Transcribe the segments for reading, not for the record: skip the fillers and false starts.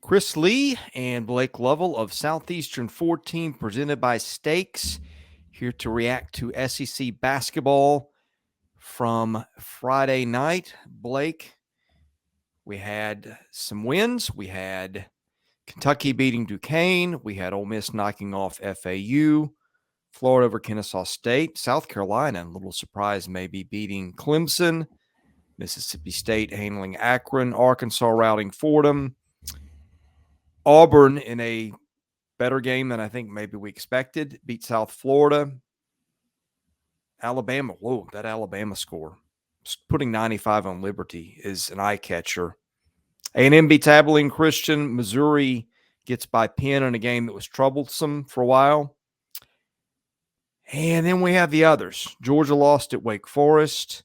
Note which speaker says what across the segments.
Speaker 1: Chris Lee and Blake Lovell of Southeastern 14, presented by Stakes, here to react to SEC basketball from Friday night. Blake, we had some wins. We had Kentucky beating Duquesne. We had Ole Miss knocking off FAU. Florida over Kennesaw State. South Carolina, a little surprise maybe, beating Clemson. Mississippi State handling Akron. Arkansas routing Fordham. Auburn, in a better game than I think maybe we expected, beat South Florida. Alabama, whoa, that Alabama score. Putting 95 on Liberty is an eye catcher. A&M beats Abilene Christian. Missouri gets by Penn in a game that was troublesome for a while. And then we have the others. Georgia lost at Wake Forest.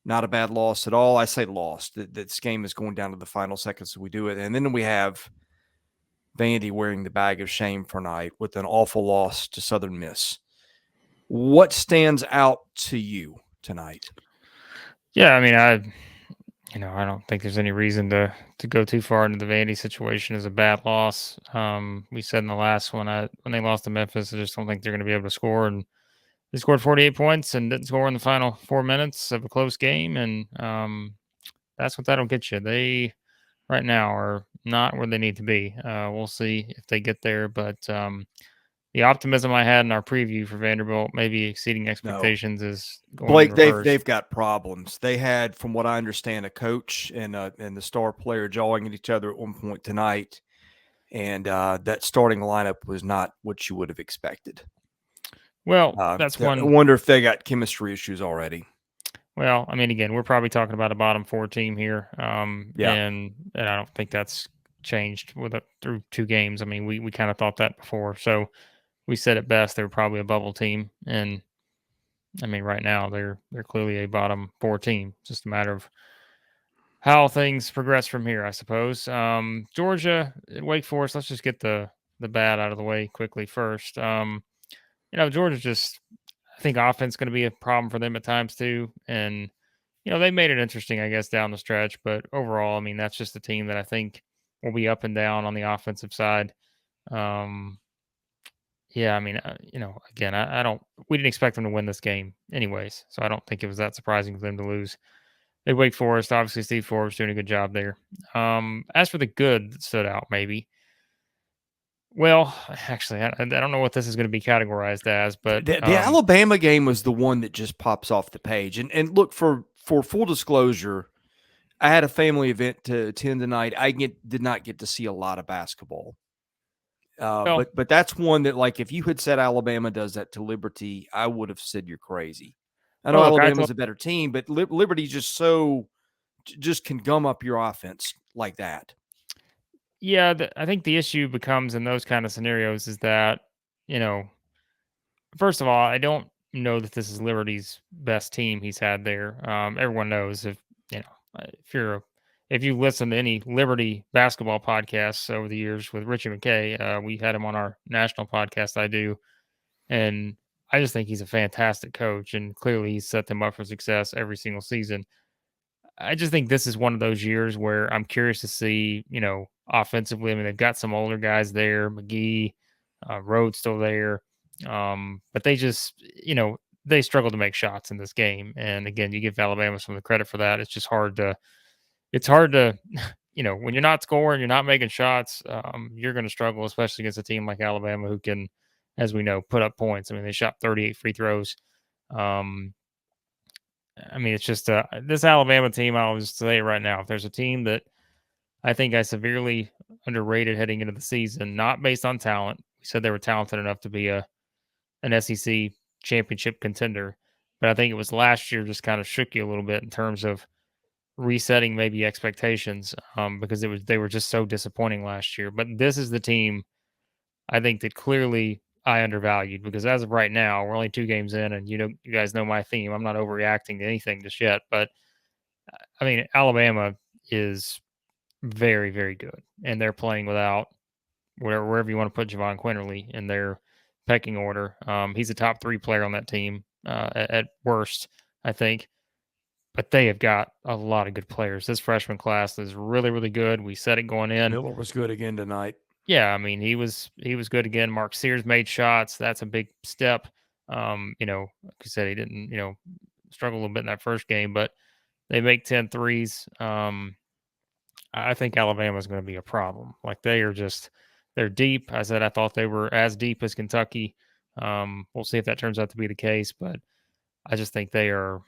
Speaker 1: Not a bad loss at all. I say lost. This game is going down to the final seconds that we do it. And then we have Vandy wearing the bag of shame for night with an awful loss to Southern Miss. What stands out to you tonight?
Speaker 2: Yeah, I mean, I don't think there's any reason to go too far into the Vandy situation as a bad loss. We said in the last one, when they lost to Memphis, I just don't think they're going to be able to score. And they scored 48 points and didn't score in the final 4 minutes of a close game. And that's what that'll get you. They, right now, are not where they need to be. We'll see if they get there. But the optimism I had in our preview for Vanderbilt, maybe exceeding expectations, is going
Speaker 1: Blake,
Speaker 2: in reverse.
Speaker 1: they've got problems. They had, from what I understand, a coach and the star player jawing at each other at one point tonight, and that starting lineup was not what you would have expected.
Speaker 2: Well, that's one.
Speaker 1: I wonder if they got chemistry issues already.
Speaker 2: Well, I mean, again, we're probably talking about a bottom four team here,
Speaker 1: Yeah.
Speaker 2: and I don't think that's changed through 2 games. I mean, we kind of thought that before, so we said it best. They're probably a bubble team, and I mean, right now they're clearly a bottom 4 team. It's just a matter of how things progress from here, I suppose. Georgia, Wake Forest. Let's just get the bad out of the way quickly first. Georgia just, I think offense is going to be a problem for them at times too, and they made it interesting, I guess, down the stretch. But overall, I mean, that's just a team that I think will be up and down on the offensive side. Yeah, I mean, again, I don't. We didn't expect them to win this game, anyways, so I don't think it was that surprising for them to lose. They Wake Forest, obviously, Steve Forbes doing a good job there. As for the good that stood out, maybe. Well, actually, I don't know what this is going to be categorized as, but
Speaker 1: the Alabama game was the one that just pops off the page. And look, for full disclosure, I had a family event to attend tonight. I did not get to see a lot of basketball. But that's one that, like, if you had said Alabama does that to Liberty, I would have said you're crazy. I know Alabama's a better team, but Liberty just can gum up your offense like that.
Speaker 2: Yeah, I think the issue becomes in those kind of scenarios is that, first of all, I don't know that this is Liberty's best team he's had there. Everyone knows if you listen to any Liberty basketball podcasts over the years with Richie McKay, we had him on our national podcast. I do, and I just think he's a fantastic coach, and clearly he's set them up for success every single season. I just think this is one of those years where I'm curious to see, offensively. I mean, they've got some older guys there, McGee, Rhodes still there, but they just, they struggle to make shots in this game. And again, you give Alabama some of the credit for that. It's hard to, when you're not scoring, you're not making shots, you're going to struggle, especially against a team like Alabama who can, as we know, put up points. I mean, they shot 38 free throws. I mean, it's just this Alabama team, I'll just say right now, if there's a team that I think I severely underrated heading into the season, not based on talent. We said they were talented enough to be an SEC championship contender, but I think it was last year just kind of shook you a little bit in terms of resetting maybe expectations because they were just so disappointing last year. But this is the team I think that clearly I undervalued, because as of right now, we're only 2 games in, and you guys know my theme. I'm not overreacting to anything just yet, but I mean, Alabama is very, very good, and they're playing without wherever you want to put Javon Quinterly in their pecking order. He's a top 3 player on that team at worst, I think. but they have got a lot of good players. This freshman class is really, really good. We said it going in.
Speaker 1: Miller was good again tonight.
Speaker 2: Yeah, I mean, he was good again. Mark Sears made shots. That's a big step. Like I said, he didn't, struggle a little bit in that first game, but they make 10 threes. I think Alabama's going to be a problem. Like they're deep. I said I thought they were as deep as Kentucky. We'll see if that turns out to be the case, but I just think they are.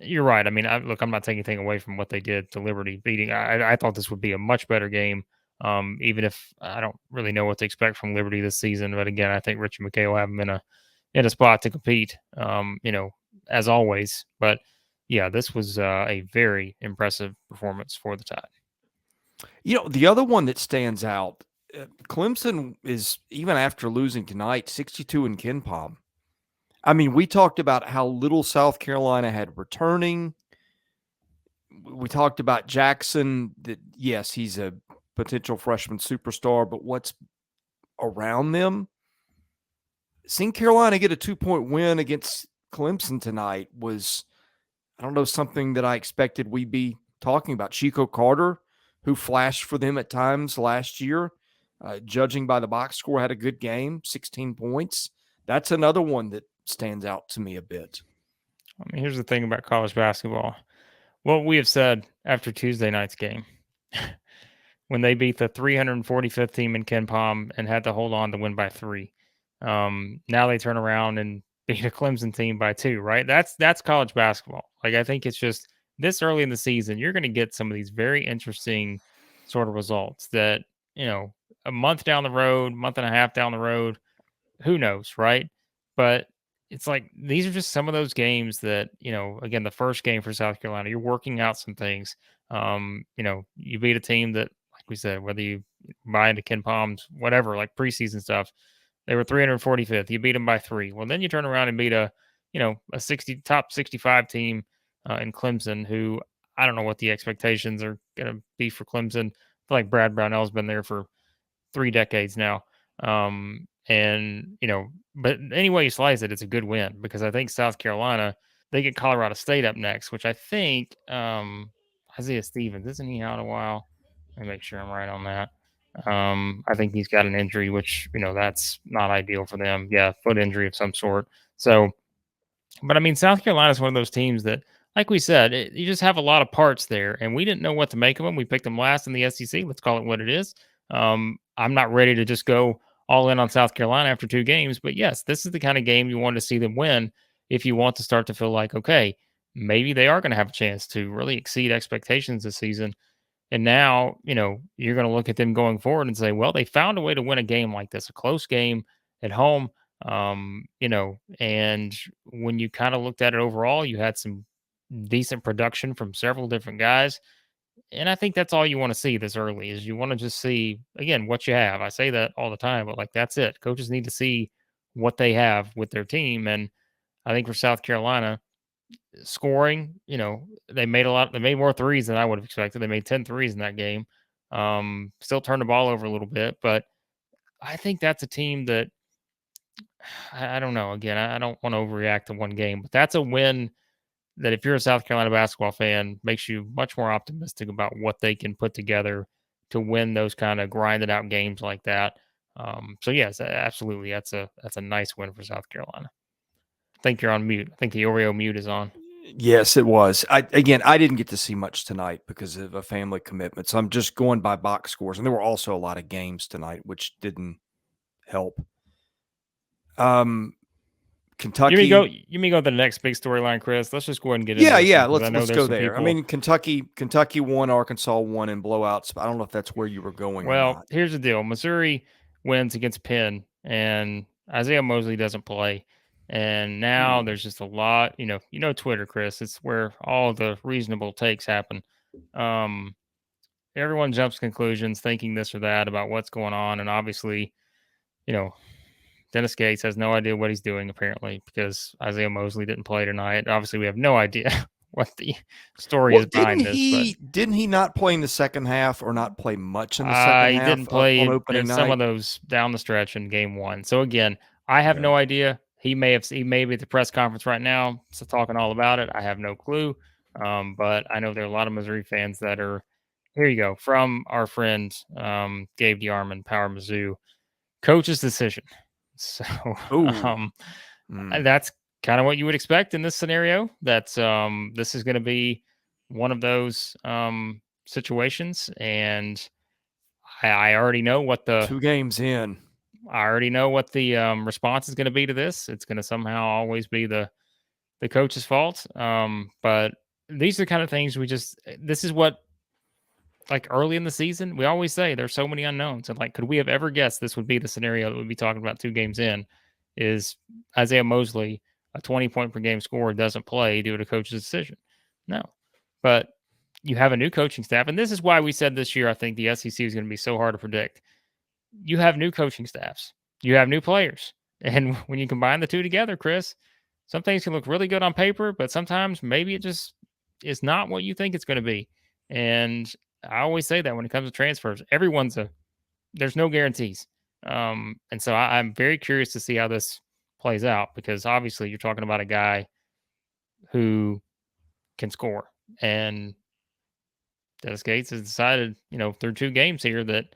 Speaker 2: You're right. I mean, I'm not taking anything away from what they did to Liberty beating. I thought this would be a much better game. Even if I don't really know what to expect from Liberty this season, but again, I think Richard McKay will have them in a spot to compete. As always. But yeah, this was a very impressive performance for the Tide.
Speaker 1: The other one that stands out, Clemson is, even after losing tonight, 62 in KenPom. I mean, we talked about how little South Carolina had returning. We talked about Jackson, that, yes, he's a potential freshman superstar, but what's around them? Seeing Carolina get a 2-point win against Clemson tonight was, I don't know, something that I expected we'd be talking about. Chico Carter, who flashed for them at times last year, judging by the box score, had a good game, 16 points. That's another one that stands out to me a bit.
Speaker 2: I mean, here's the thing about college basketball. What we have said after Tuesday night's game, when they beat the 345th team in KenPom and had to hold on to win by 3. Now they turn around and beat a Clemson team by 2, right? That's college basketball. Like, I think it's just this early in the season, you're going to get some of these very interesting sort of results that, a month down the road, month and a half down the road, who knows, right? But it's like these are just some of those games that, again, the first game for South Carolina, you're working out some things. You beat a team that, like we said, whether you buy into KenPom's, whatever, like preseason stuff, they were 345th. You beat them by 3. Well, then you turn around and beat a top 65 team in Clemson, who I don't know what the expectations are going to be for Clemson. I feel like Brad Brownell's been there for 3 decades now. But anyway you slice it, it's a good win because I think South Carolina, they get Colorado State up next, which I think Isaiah Stevens, isn't he out a while? Let me make sure I'm right on that. I think he's got an injury, which, that's not ideal for them. Yeah, foot injury of some sort. So, but I mean, South Carolina is one of those teams that, like we said, you just have a lot of parts there, and we didn't know what to make of them. We picked them last in the SEC. Let's call it what it is. I'm not ready to just go all in on South Carolina after 2 games, but yes, this is the kind of game you want to see them win if you want to start to feel like, okay, maybe they are going to have a chance to really exceed expectations this season. And now, you're going to look at them going forward and say, well, they found a way to win a game like this, a close game at home. And when you kind of looked at it overall, you had some decent production from several different guys. And I think that's all you want to see this early is you want to just see, again, what you have. I say that all the time, but like, that's it. Coaches need to see what they have with their team. And I think for South Carolina, scoring, they made more threes than I would have expected. They made 10 threes in that game. Still turned the ball over a little bit, but I think that's a team that I don't know. Again, I don't want to overreact to one game, but that's a win that if you're a South Carolina basketball fan, makes you much more optimistic about what they can put together to win those kind of grinded out games like that. So yes, absolutely. That's a nice win for South Carolina. I think you're on mute. I think the Oreo mute is on.
Speaker 1: Yes, it was. I didn't get to see much tonight because of a family commitment. So I'm just going by box scores. And there were also a lot of games tonight, which didn't help. Kentucky.
Speaker 2: You may go to the next big storyline, Chris. Let's just go ahead and get
Speaker 1: into
Speaker 2: this.
Speaker 1: Yeah, let's go there. People... I mean, Kentucky won, Arkansas won in blowouts. But I don't know if that's where you were going.
Speaker 2: Well, here's the deal. Missouri wins against Penn, and Isiaih Mosley doesn't play. And now there's just a lot, Twitter, Chris, it's where all the reasonable takes happen. Everyone jumps to conclusions thinking this or that about what's going on. And obviously, Dennis Gates has no idea what he's doing, apparently, because Isiaih Mosley didn't play tonight. Obviously, we have no idea what the story is behind this.
Speaker 1: Didn't he not play in the second half or not play much in the second half?
Speaker 2: He didn't play
Speaker 1: on opening
Speaker 2: night. Some of those down the stretch in game 1. So again, I have no idea. He may be at the press conference right now, so talking all about it. I have no clue. But I know there are a lot of Missouri fans that are, here you go, from our friend Gabe DeArmond, Power Mizzou, coach's decision. So
Speaker 1: Ooh.
Speaker 2: um, that's kind of what you would expect in this scenario. That's this is going to be one of those situations, and I already know what the
Speaker 1: 2 games in.
Speaker 2: response is going to be to this. It's going to somehow always be the coach's fault. But these are the kind of things this is what, like, early in the season, we always say there's so many unknowns. And like, could we have ever guessed this would be the scenario that we'd be talking about 2 games in? Is Isiaih Mosley, a 20-point per game scorer, doesn't play due to coach's decision? No. But you have a new coaching staff. And this is why we said this year, I think the SEC is going to be so hard to predict. You have new coaching staffs, you have new players. And when you combine the two together, Chris, some things can look really good on paper, but sometimes maybe it just is not what you think it's going to be. And I always say that when it comes to transfers, there's no guarantees. And so I'm very curious to see how this plays out, because obviously you're talking about a guy who can score. And Dennis Gates has decided, through 2 games here, that,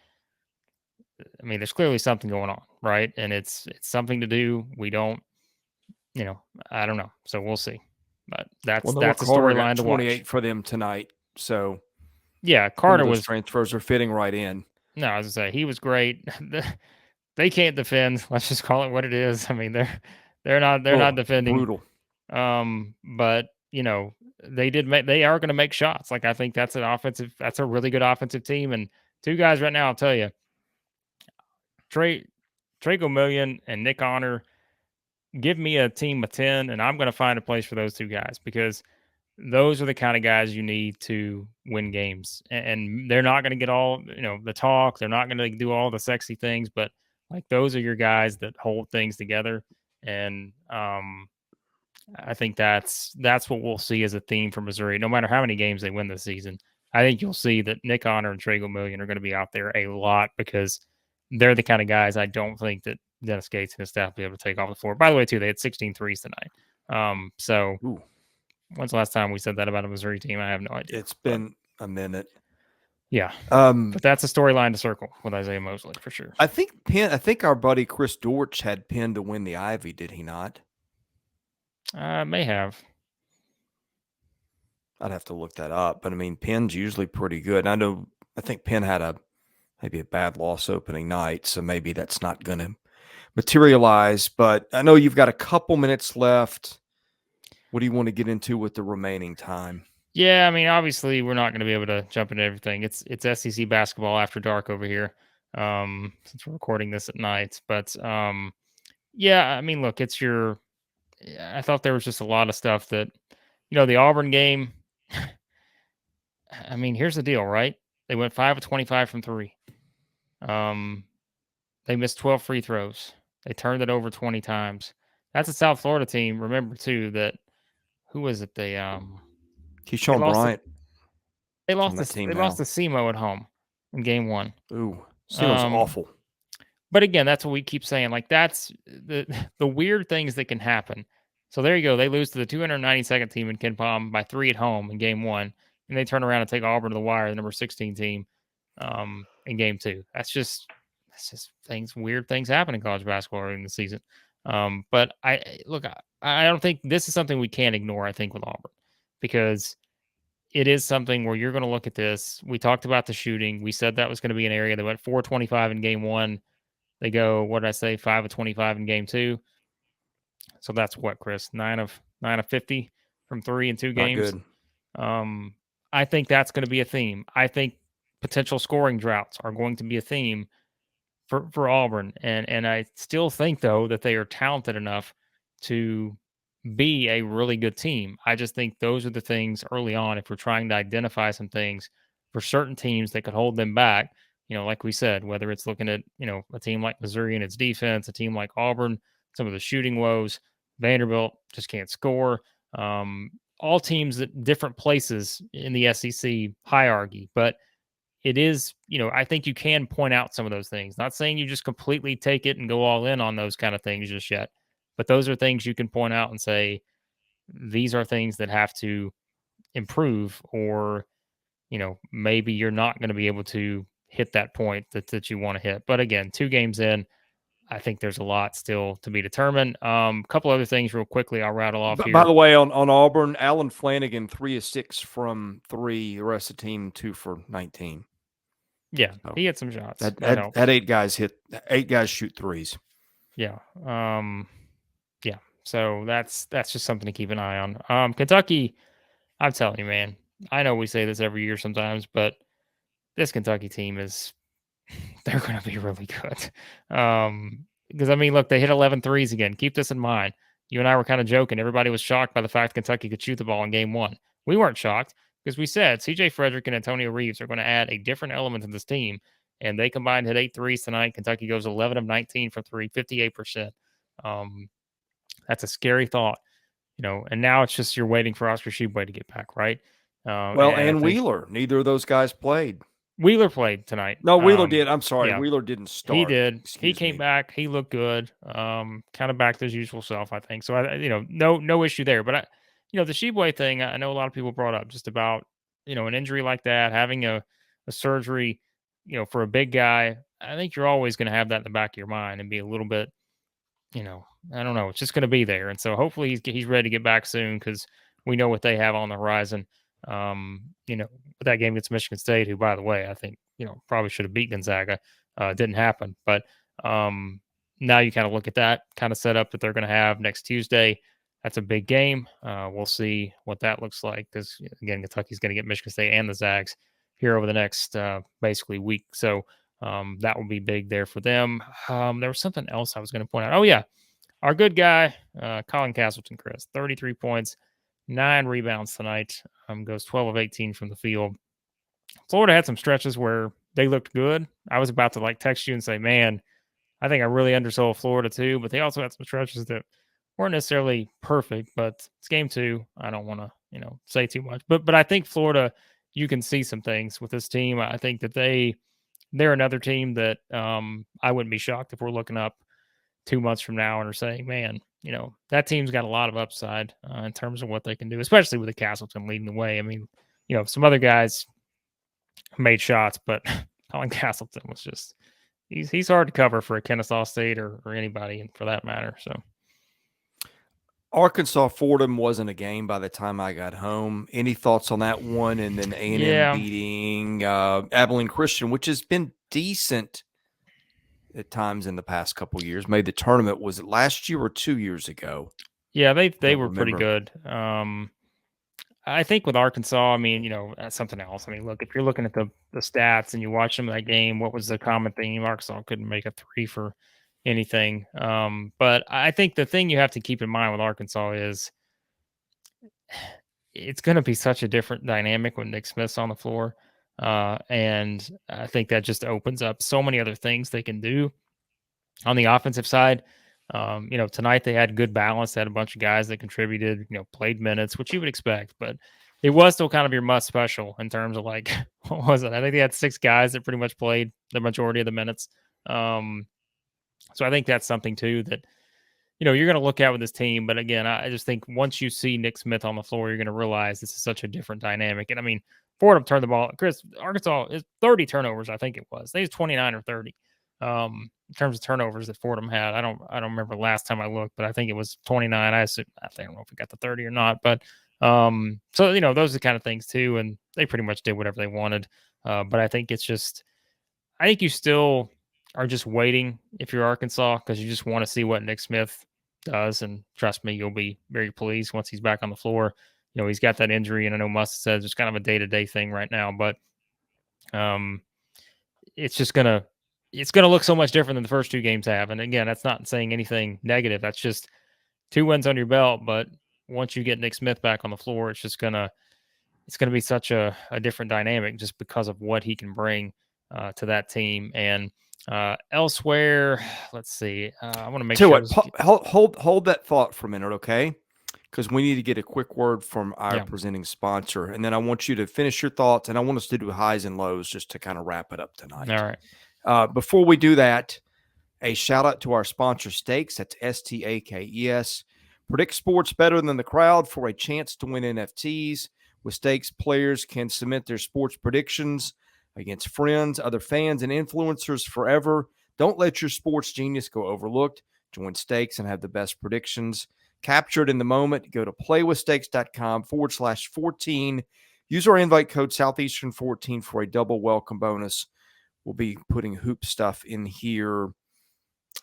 Speaker 2: I mean, there's clearly something going on, right? And it's something to do. We don't, I don't know. So we'll see. But that's
Speaker 1: Noah
Speaker 2: a
Speaker 1: Carter got
Speaker 2: storyline to
Speaker 1: 28
Speaker 2: watch.
Speaker 1: for them tonight. So
Speaker 2: Yeah,
Speaker 1: some
Speaker 2: Carter
Speaker 1: of those
Speaker 2: was
Speaker 1: transfers are fitting right in.
Speaker 2: no, I was gonna say he was great. They can't defend. Let's just call it what it is. I mean, they're not defending.
Speaker 1: Brutal.
Speaker 2: But they are going to make shots. Like, I think that's a really good offensive team. And 2 guys right now, I'll tell you, Trey Million and Nick Honor. Give me a team of 10, and I'm going to find a place for those 2 guys, because those are the kind of guys you need to win games. And they're not going to get all, the talk. They're not going to do all the sexy things, but like, those are your guys that hold things together. And I think that's what we'll see as a theme for Missouri. No matter how many games they win this season, I think you'll see that Nick Honor and Trago Million are going to be out there a lot, because they're the kind of guys I don't think that Dennis Gates and his staff will be able to take off the floor. By the way, too, they had 16 threes tonight. So
Speaker 1: Ooh.
Speaker 2: when's the last time we said that about a Missouri team? I have no idea.
Speaker 1: It's been a minute.
Speaker 2: Yeah. But that's a storyline to circle with Isiaih Mosley for sure.
Speaker 1: I think our buddy Chris Dortch had Penn to win the Ivy, did he not?
Speaker 2: May have.
Speaker 1: I'd have to look that up. But I mean, Penn's usually pretty good. I think Penn had maybe a bad loss opening night, so maybe that's not going to materialize. But I know you've got a couple minutes left. What do you want to get into with the remaining time?
Speaker 2: Yeah, I mean, obviously we're not going to be able to jump into everything. It's SEC basketball after dark over here, since we're recording this at night. But yeah, I mean, look, I thought there was just a lot of stuff that, the Auburn game. I mean, here's the deal, right? They went 5 of 25 from 3. They missed 12 free throws. They turned it over 20 times. That's a South Florida team. Remember too that, who was it?
Speaker 1: Keyshawn Bryant.
Speaker 2: They lost to SEMO at home in game 1.
Speaker 1: Ooh, SEMO's awful.
Speaker 2: But again, that's what we keep saying. Like, that's the weird things that can happen. So there you go. They lose to the 292nd team in Ken Palm by 3 at home in game 1, and they turn around and take Auburn to the wire, the number 16 team, in game 2. That's just weird things happen in college basketball early in the season. But I don't think this is something we can't ignore. I think with Auburn, because it is something where you're going to look at this. We talked about the shooting. We said that was going to be an area that went 4-25 in game 1. They go, what did I say, 5 of 25 in game 2. So that's what, Chris, 9 of 50 from 3 in 2 games.
Speaker 1: Not good.
Speaker 2: I think that's going to be a theme. I think potential scoring droughts are going to be a theme for Auburn. And I still think, though, that they are talented enough to be a really good team. I just think those are the things early on, if we're trying to identify some things for certain teams that could hold them back, like we said, whether it's looking at, a team like Missouri and its defense, a team like Auburn, some of the shooting woes, Vanderbilt just can't score. All teams at different places in the SEC hierarchy, but it is, I think you can point out some of those things. Not saying you just completely take it and go all in on those kind of things just yet, but those are things you can point out and say, these are things that have to improve, or maybe you're not going to be able to hit that point that you want to hit. But again, 2 games in, I think there's a lot still to be determined. A couple other things real quickly I'll rattle off
Speaker 1: By
Speaker 2: here.
Speaker 1: the way, on Auburn, Alan Flanagan 3 of 6 from 3. The rest of the team 2 for 19.
Speaker 2: Yeah,
Speaker 1: So
Speaker 2: he had some shots. That
Speaker 1: had
Speaker 2: helps.
Speaker 1: 8 guys hit. 8 guys shoot threes.
Speaker 2: Yeah. Yeah. So that's just something to keep an eye on. Kentucky, I'm telling you, man. I know we say this every year sometimes, but this Kentucky team they're going to be really good. Because I mean, look, they hit 11 threes again. Keep this in mind. You and I were kind of joking. Everybody was shocked by the fact Kentucky could shoot the ball in game 1. We weren't shocked because we said CJ Frederick and Antonio Reeves are going to add a different element to this team. And they combined hit 8 threes tonight. Kentucky goes 11 of 19 from 3, 58%. That's a scary thought, and now it's just you're waiting for Oscar Tshiebwe to get back, right?
Speaker 1: Well,
Speaker 2: and I
Speaker 1: and
Speaker 2: think
Speaker 1: Wheeler. Neither of those guys played.
Speaker 2: Wheeler played tonight.
Speaker 1: No, Wheeler did. I'm sorry.
Speaker 2: Yeah,
Speaker 1: Wheeler didn't start.
Speaker 2: he did.
Speaker 1: Excuse
Speaker 2: He came
Speaker 1: me.
Speaker 2: back. He looked good. Kind of back to his usual self, I think. So no issue there. But the Tshiebwe thing, I know a lot of people brought up just about an injury like that, having a surgery, for a big guy. I think you're always going to have that in the back of your mind and be a little bit, I don't know. It's just going to be there. And so hopefully he's ready to get back soon because we know what they have on the horizon. With that game against Michigan State, who, by the way, I think, probably should have beat Gonzaga. Didn't happen. But now you kind of look at that kind of setup that they're going to have next Tuesday. That's a big game. We'll see what that looks like because, again, Kentucky's going to get Michigan State and the Zags here over the next basically week. So that will be big there for them. There was something else I was going to point out. Oh, yeah. Our good guy, Colin Castleton, Chris, 33 points, 9 rebounds tonight, goes 12 of 18 from the field. Florida had some stretches where they looked good. I was about to text you and say, man, I think I really undersold Florida too, but they also had some stretches that weren't necessarily perfect, but it's game 2. I don't want to, say too much, but I think Florida, you can see some things with this team. I think that they're another team that I wouldn't be shocked if we're looking up 2 months from now and are saying, man, that team's got a lot of upside in terms of what they can do, especially with the Castleton leading the way. I mean, some other guys made shots, but Colin Castleton was just, he's hard to cover for a Kennesaw State or anybody for that matter. So
Speaker 1: Arkansas Fordham wasn't a game by the time I got home. Any thoughts on that one? And then A&M beating Abilene Christian, which has been decent at times in the past couple of years. Made the tournament. Was it last year or 2 years ago?
Speaker 2: Yeah, they were pretty good. I think with Arkansas, I mean, that's something else. I mean, look, if you're looking at the stats and you watch them in that game, what was the common theme? Arkansas couldn't make a 3 for anything. But I think the thing you have to keep in mind with Arkansas is it's going to be such a different dynamic when Nick Smith's on the floor. And I think that just opens up so many other things they can do on the offensive side. Tonight they had good balance. They had a bunch of guys that contributed, played minutes, which you would expect, but it was still kind of your must special in terms of what was it? I think they had 6 guys that pretty much played the majority of the minutes. So I think that's something too that, you're going to look at with this team. But again, I just think once you see Nick Smith on the floor, you're going to realize this is such a different dynamic. And I mean, Fordham turned the ball. Chris, Arkansas is 30 turnovers. I think it was. They was 29 or 30. In terms of turnovers that Fordham had, I don't remember last time I looked, but I think it was 29. I don't know if we got the 30 or not, but so those are the kind of things too, and they pretty much did whatever they wanted. But I think you still are just waiting if you're Arkansas because you just want to see what Nick Smith does, and trust me, you'll be very pleased once he's back on the floor. He's got that injury, and I know Must says it's kind of a day-to-day thing right now, but it's just gonna look so much different than the first 2 games have. And again, that's not saying anything negative. That's just 2 wins under your belt. But once you get Nick Smith back on the floor, it's gonna be such a different dynamic just because of what he can bring to that team. And elsewhere, let's see. I want to make sure.
Speaker 1: Hold that thought for a minute, okay? Because we need to get a quick word from our presenting sponsor, and then I want you to finish your thoughts, and I want us to do highs and lows just to kind of wrap it up tonight.
Speaker 2: All right.
Speaker 1: Before we do that, a shout out to our sponsor, Stakes. That's STAKES. Predict sports better than the crowd for a chance to win NFTs. With Stakes, players can submit their sports predictions against friends, other fans, and influencers forever. Don't let your sports genius go overlooked. Join Stakes and have the best predictions captured in the moment. Go to playwithstakes.com/14. Use our invite code Southeastern14 for a double welcome bonus. We'll be putting hoop stuff in here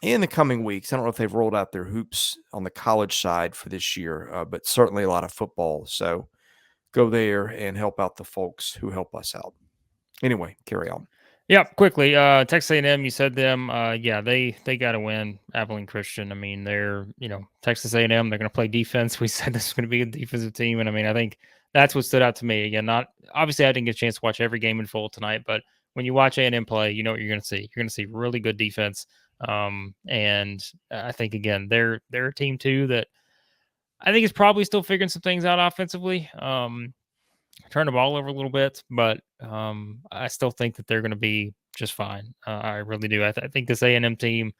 Speaker 1: in the coming weeks. I don't know if they've rolled out their hoops on the college side for this year, but certainly a lot of football. So go there and help out the folks who help us out. Anyway, carry on.
Speaker 2: Yeah, quickly. Texas A&M, you said them. Yeah, they got to win. Abilene Christian. I mean, they're Texas A&M. They're going to play defense. We said this is going to be a defensive team, and I mean, I think that's what stood out to me. Again, not obviously I didn't get a chance to watch every game in full tonight, but when you watch A&M play, you know what you're going to see. You're going to see really good defense. And I think again, they're a team too that I think is probably still figuring some things out offensively. Turn the ball over a little bit, but I still think that they're going to be just fine. I really do. I think this A&M team,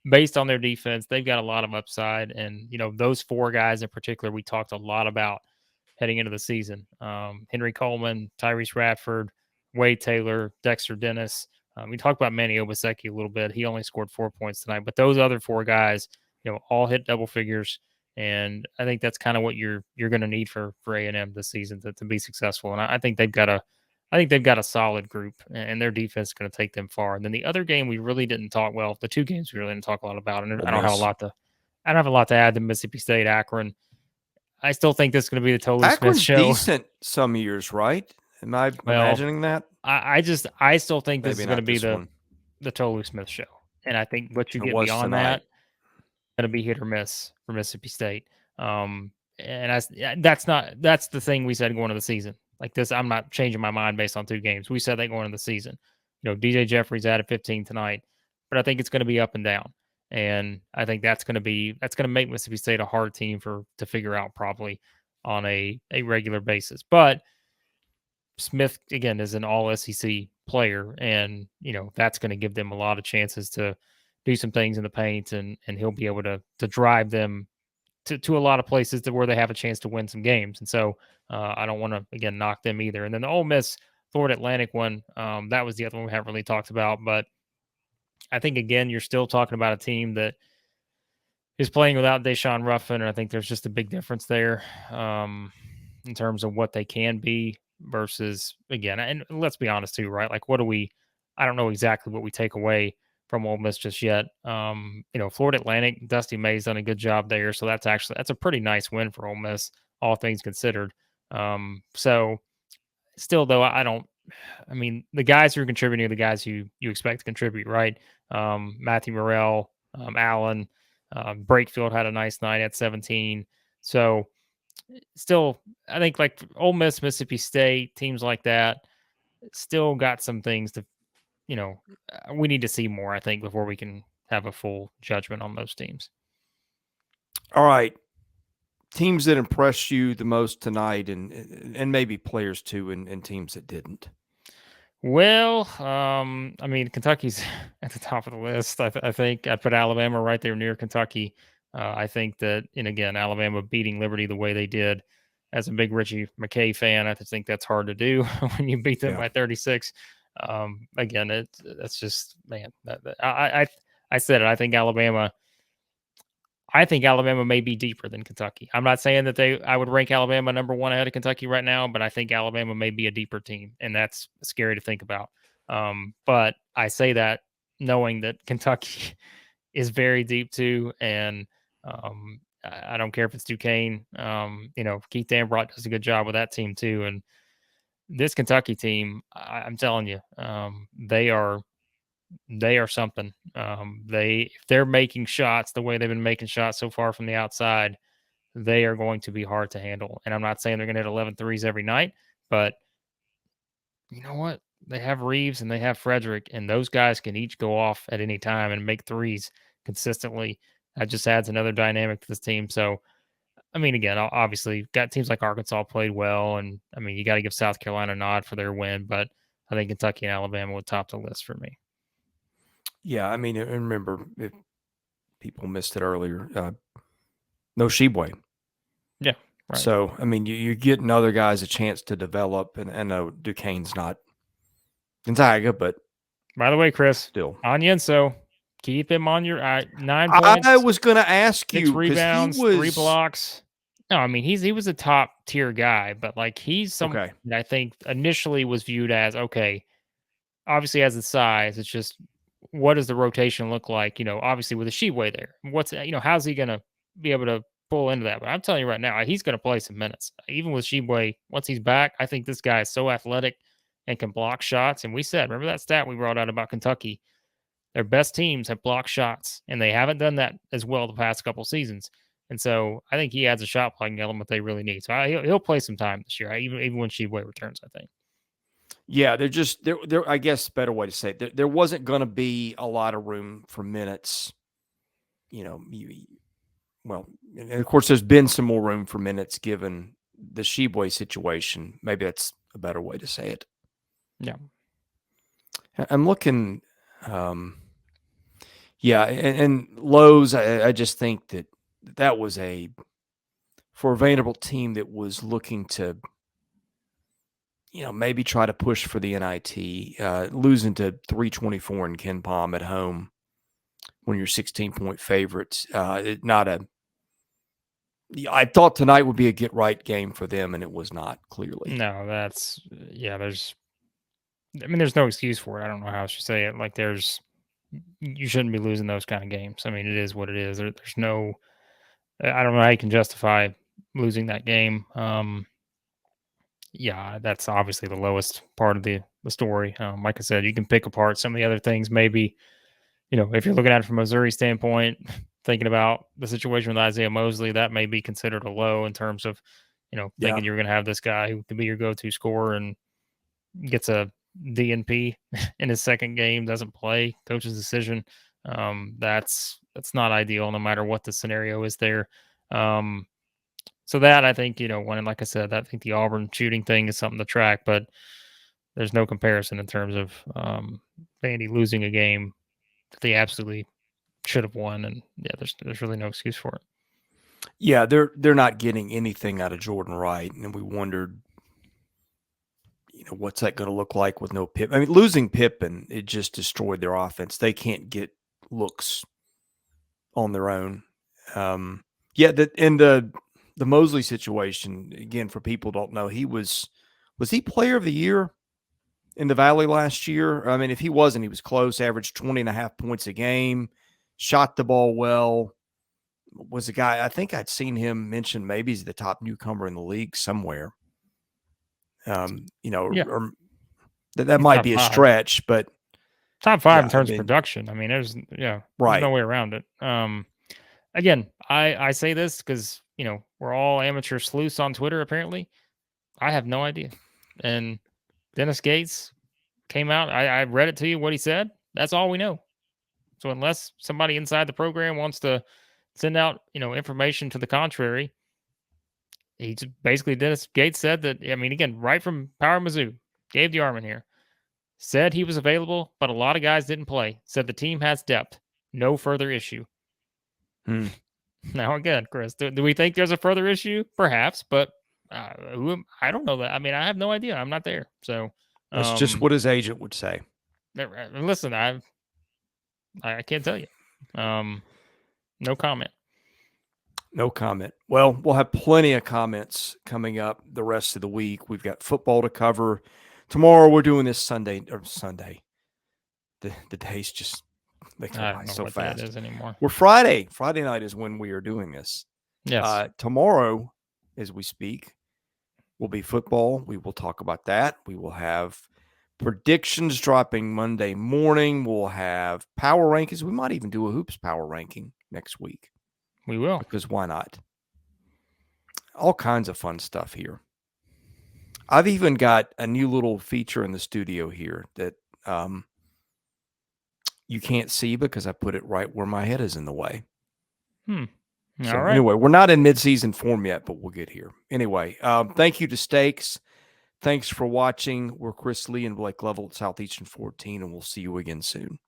Speaker 2: based on their defense, they've got a lot of upside. And, those four guys in particular, we talked a lot about heading into the season. Henry Coleman, Tyrese Radford, Wade Taylor, Dexter Dennis. We talked about Manny Obaseki a little bit. He only scored 4 points tonight, but those other four guys, all hit double figures. And I think that's kind of what you're going to need for A&M this season to be successful. And I think they've got a solid group, and their defense is going to take them far. And then the other game we really didn't talk well. The two games we really didn't talk a lot about, and I don't have a lot to add to Mississippi State, Akron. I still think this is going to be the Tolu Smith show.
Speaker 1: Decent some years, right? Am I imagining that?
Speaker 2: I still think this
Speaker 1: Maybe
Speaker 2: is going to be
Speaker 1: one.
Speaker 2: the Tolu Smith show. And I think what you
Speaker 1: It
Speaker 2: get
Speaker 1: was
Speaker 2: beyond
Speaker 1: tonight.
Speaker 2: that going to be hit or miss for Mississippi State. That's the thing we said going into the season. Like this, I'm not changing my mind based on two games. We said that going into the season. DJ Jeffries added 15 tonight, but I think it's going to be up and down. And I think that's going to make Mississippi State a hard team to figure out probably on a regular basis. But Smith again is an all SEC player, and that's going to give them a lot of chances to do some things in the paint, and he'll be able to drive them to a lot of places where they have a chance to win some games. And so I don't want to again knock them either. And then the Ole Miss Florida Atlantic one, that was the other one we haven't really talked about, but I think again you're still talking about a team that is playing without Deshaun Ruffin, and I think there's just a big difference there in terms of what they can be versus again. And let's be honest too, right? Like, I don't know exactly what we take away from Ole Miss just yet. Florida Atlantic, Dusty May's done a good job there, so that's a pretty nice win for Ole Miss, all things considered. So still though, I mean, the guys who are contributing are the guys you expect to contribute, right? Matthew Morrell, Allen, Brakefield had a nice night at 17. So still, I think like Ole Miss, Mississippi State, teams like that still got some things to, we need to see more, I think, before we can have a full judgment on those teams.
Speaker 1: All right. Teams that impressed you the most tonight, and maybe players too, and teams that didn't.
Speaker 2: Well, I mean, Kentucky's at the top of the list. I think I'd put Alabama right there near Kentucky. I think that, and again, Alabama beating Liberty the way they did, as a big Richie McKay fan, I think that's hard to do when you beat them by 36. Again, that's just, man. I said it. I think Alabama may be deeper than Kentucky. I'm not saying that I would rank Alabama number one ahead of Kentucky right now, but I think Alabama may be a deeper team, and that's scary to think about. But I say that knowing that Kentucky is very deep too, and I don't care if it's Duquesne. Keith Dambrot does a good job with that team too, and this Kentucky team, I'm telling you, they are something. If they're making shots the way they've been making shots so far from the outside, they are going to be hard to handle. And I'm not saying they're going to hit 11 threes every night, but you know what? They have Reeves and they have Frederick, and those guys can each go off at any time and make threes consistently. That just adds another dynamic to this team. So, I mean, again, obviously, got teams like Arkansas played well, and I mean, you got to give South Carolina a nod for their win, but I think Kentucky and Alabama would top the list for me.
Speaker 1: Yeah, I mean, and remember, if people missed it earlier, no Sheboy.
Speaker 2: Yeah. Right.
Speaker 1: So, I mean, you're getting other guys a chance to develop, and I know Duquesne's not Gonzaga, but
Speaker 2: By the way, Chris,
Speaker 1: still.
Speaker 2: Onyenso, keep him on your 9
Speaker 1: I
Speaker 2: points,
Speaker 1: was going to ask
Speaker 2: 6
Speaker 1: you because he
Speaker 2: rebounds, 3
Speaker 1: was
Speaker 2: blocks. No, I mean he was a top tier guy, but like he's some
Speaker 1: okay.
Speaker 2: that I think initially was viewed as okay. Obviously, has the size. It's just what does the rotation look like? Obviously with a Sheway there, how's he gonna be able to pull into that? But I'm telling you right now, he's gonna play some minutes, even with Sheway. Once he's back, I think this guy is so athletic and can block shots. And we said, remember that stat we brought out about Kentucky? Their best teams have blocked shots, and they haven't done that as well the past couple seasons. And so I think he adds a shot blocking element they really need. So he'll play some time this year, even when Sheway returns. I think.
Speaker 1: Yeah, they're just there. I guess better way to say it. There wasn't going to be a lot of room for minutes. Well, and of course, there's been some more room for minutes given the Sheboy situation. Maybe that's a better way to say it.
Speaker 2: Yeah,
Speaker 1: I'm looking. Yeah, and Lowe's. I just think that was for a Vanderbilt team that was looking to, maybe try to push for the NIT, losing to 324 in Ken Palm at home when you're 16-point favorites. I thought tonight would be a get right game for them, and it was not, clearly.
Speaker 2: no, there's no excuse for it. I don't know how I should say it. Like you shouldn't be losing those kind of games. I mean, it is what it is. There's no, I don't know how you can justify losing that game. Yeah, that's obviously the lowest part of the story. Like I said, you can pick apart some of the other things. Maybe, if you're looking at it from a Missouri standpoint, thinking about the situation with Isiaih Mosley, that may be considered a low in terms of, thinking you're going to have this guy who can be your go-to scorer and gets a DNP in his second game, doesn't play, coach's decision. That's not ideal, no matter what the scenario is there. So that I think, like I said, I think the Auburn shooting thing is something to track, but there's no comparison in terms of Vandy losing a game that they absolutely should have won, and yeah, there's really no excuse for it.
Speaker 1: Yeah, they're not getting anything out of Jordan Wright, and we wondered, what's that going to look like with no Pippen? I mean, losing Pippen, it just destroyed their offense. They can't get looks on their own. The Mosley situation, again, for people who don't know, was he player of the year in the Valley last year? I mean, if he wasn't, he was close, averaged 20.5 points a game, shot the ball well, was a guy, I think I'd seen him mentioned maybe he's the top newcomer in the league somewhere.
Speaker 2: Yeah.
Speaker 1: Or that might be a stretch, but
Speaker 2: top 5 in terms of production. I mean, there's no way around it. Again, I say this because, we're all amateur sleuths on Twitter, apparently. I have no idea. And Dennis Gates came out. I read it to you, what he said. That's all we know. So unless somebody inside the program wants to send out, information to the contrary, he's basically, Dennis Gates said that, I mean, again, right from Power Mizzou, gave the arm in here, said he was available, but a lot of guys didn't play. Said the team has depth. No further issue. Now, again, Chris, do we think there's a further issue? Perhaps, but I don't know that. I mean, I have no idea. I'm not there. So
Speaker 1: that's just what his agent would say.
Speaker 2: Listen, I can't tell you. No comment.
Speaker 1: No comment. Well, we'll have plenty of comments coming up the rest of the week. We've got football to cover. Tomorrow we're doing this Sunday. The days just they go by so fast.
Speaker 2: That is anymore.
Speaker 1: We're Friday. Friday night is when we are doing this.
Speaker 2: Yes.
Speaker 1: Tomorrow, as we speak, will be football. We will talk about that. We will have predictions dropping Monday morning. We'll have power rankings. We might even do a hoops power ranking next week.
Speaker 2: We will.
Speaker 1: Because why not? All kinds of fun stuff here. I've even got a new little feature in the studio here that you can't see because I put it right where my head is in the way.
Speaker 2: So
Speaker 1: right. Anyway, we're not in mid-season form yet, but we'll get here. Anyway, thank you to Stakes. Thanks for watching. We're Chris, Lee, and Blake Lovell at Southeastern 14, and we'll see you again soon.